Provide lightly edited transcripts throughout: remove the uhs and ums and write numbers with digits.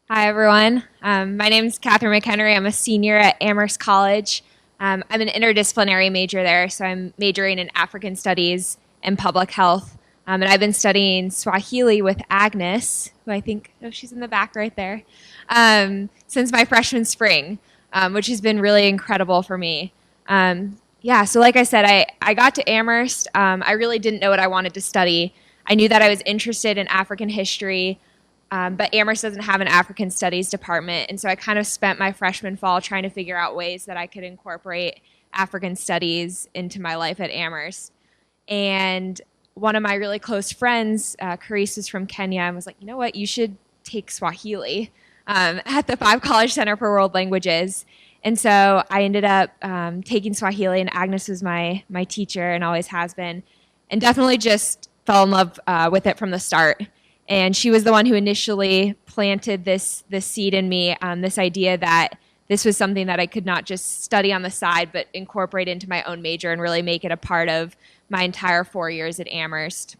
Hi, everyone. My name is Catherine McHenry. I'm a senior at Amherst College. I'm an interdisciplinary major there, so I'm majoring in African Studies and Public Health. And I've been studying Swahili with Agnes, who I think, oh, she's in the back right there, since my freshman spring, which has been really incredible for me. Yeah, so like I said, I got to Amherst. I really didn't know what I wanted to study. I knew that I was interested in African history, but Amherst doesn't have an African Studies department. And so I kind of spent my freshman fall trying to figure out ways that I could incorporate African Studies into my life at Amherst. And one of my really close friends, Carice, is from Kenya, and was like, you know what, you should take Swahili at the Five College Center for World Languages. And so I ended up taking Swahili, and Agnes was my teacher and always has been, and definitely just fell in love with it from the start. And she was the one who initially planted this seed in me, this idea that this was something that I could not just study on the side, but incorporate into my own major and really make it a part of my entire 4 years at Amherst.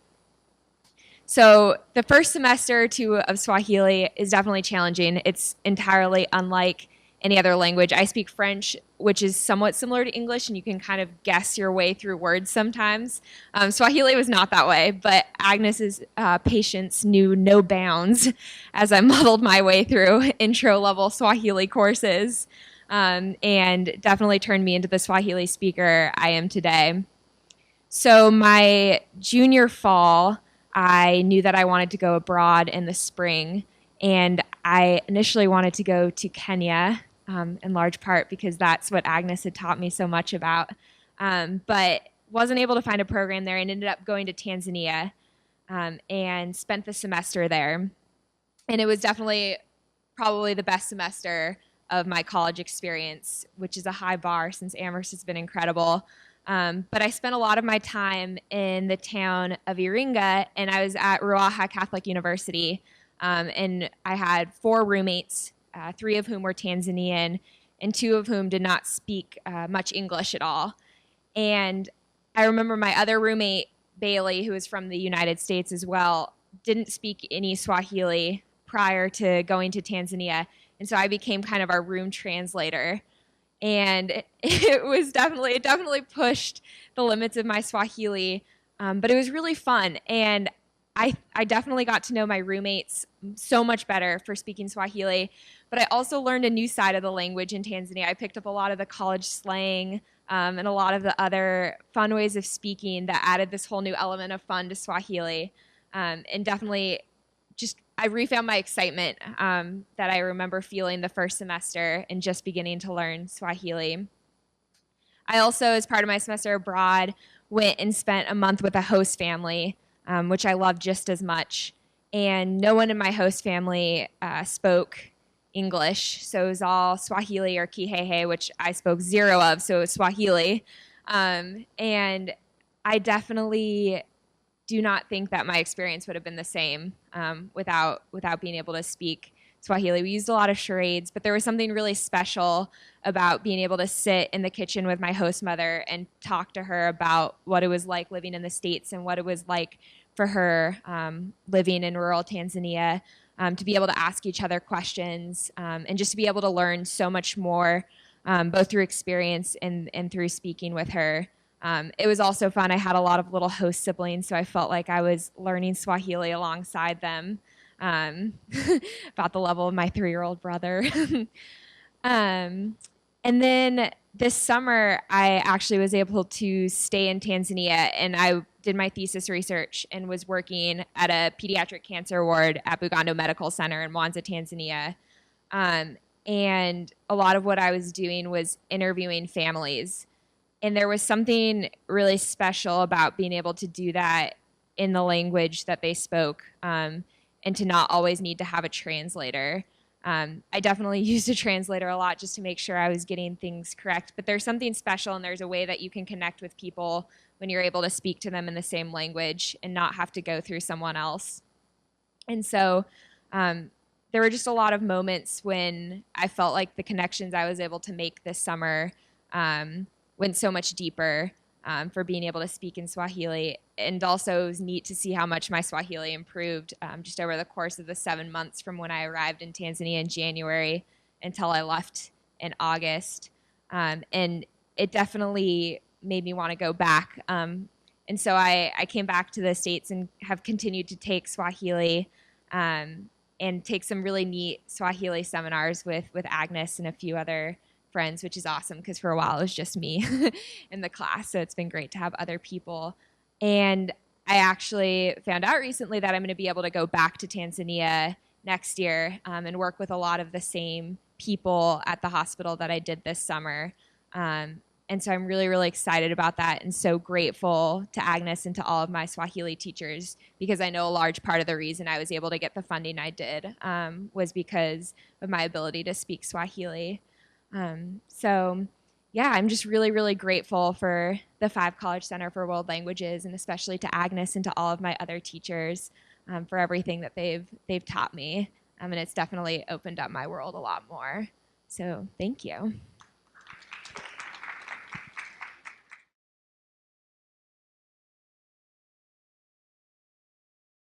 So the first semester or two of Swahili is definitely challenging. It's entirely unlike any other language. I speak French, which is somewhat similar to English, and you can kind of guess your way through words sometimes. Swahili was not that way, but Agnes's patience knew no bounds as I muddled my way through intro level Swahili courses, and definitely turned me into the Swahili speaker I am today. So my junior fall, I knew that I wanted to go abroad in the spring, and I initially wanted to go to Kenya, in large part because that's what Agnes had taught me so much about, but wasn't able to find a program there and ended up going to Tanzania, and spent the semester there. And it was definitely probably the best semester of my college experience, which is a high bar since Amherst has been incredible. But I spent a lot of my time in the town of Iringa, and I was at Ruaha Catholic University. And I had four roommates, three of whom were Tanzanian, and two of whom did not speak much English at all. And I remember my other roommate, Bailey, who was from the United States as well, didn't speak any Swahili prior to going to Tanzania. And so I became kind of our room translator. And it definitely pushed the limits of my Swahili, but it was really fun. And I definitely got to know my roommates so much better for speaking Swahili, but I also learned a new side of the language in Tanzania. I picked up a lot of the college slang, and a lot of the other fun ways of speaking that added this whole new element of fun to Swahili, and definitely just I refound my excitement, that I remember feeling the first semester and just beginning to learn Swahili. I also, as part of my semester abroad, went and spent a month with a host family, which I loved just as much. And no one in my host family spoke English, so it was all Swahili or Kihehe, which I spoke zero of, so it was Swahili. And I definitely do not think that my experience would have been the same, without being able to speak Swahili. We used a lot of charades, but there was something really special about being able to sit in the kitchen with my host mother and talk to her about what it was like living in the States and what it was like for her, living in rural Tanzania, to be able to ask each other questions, and just to be able to learn so much more, both through experience and through speaking with her. It was also fun. I had a lot of little host siblings, so I felt like I was learning Swahili alongside them, um, about the level of my 3-year-old brother. um, and then this summer, I actually was able to stay in Tanzania, and I did my thesis research and was working at a pediatric cancer ward at Bugando Medical Center in Mwanza, Tanzania. And a lot of what I was doing was interviewing families, and there was something really special about being able to do that in the language that they spoke, and to not always need to have a translator. I definitely used a translator a lot just to make sure I was getting things correct, but there's something special, and there's a way that you can connect with people when you're able to speak to them in the same language and not have to go through someone else. And so, there were just a lot of moments when I felt like the connections I was able to make this summer, went so much deeper. for being able to speak in Swahili. And also, it was neat to see how much my Swahili improved just over the course of the 7 months from when I arrived in Tanzania in January until I left in August. And it definitely made me want to go back. And so I came back to the States and have continued to take Swahili and take some really neat Swahili seminars with Agnes and a few other friends, which is awesome because for a while it was just me in the class. So it's been great to have other people. And I actually found out recently that I'm going to be able to go back to Tanzania next year and work with a lot of the same people at the hospital that I did this summer. And so I'm really, really excited about that and so grateful to Agnes and to all of my Swahili teachers because I know a large part of the reason I was able to get the funding I did was because of my ability to speak Swahili. So, yeah, I'm just really, really grateful for the Five College Center for World Languages and especially to Agnes and to all of my other teachers for everything that they've taught me. And it's definitely opened up my world a lot more. So, thank you.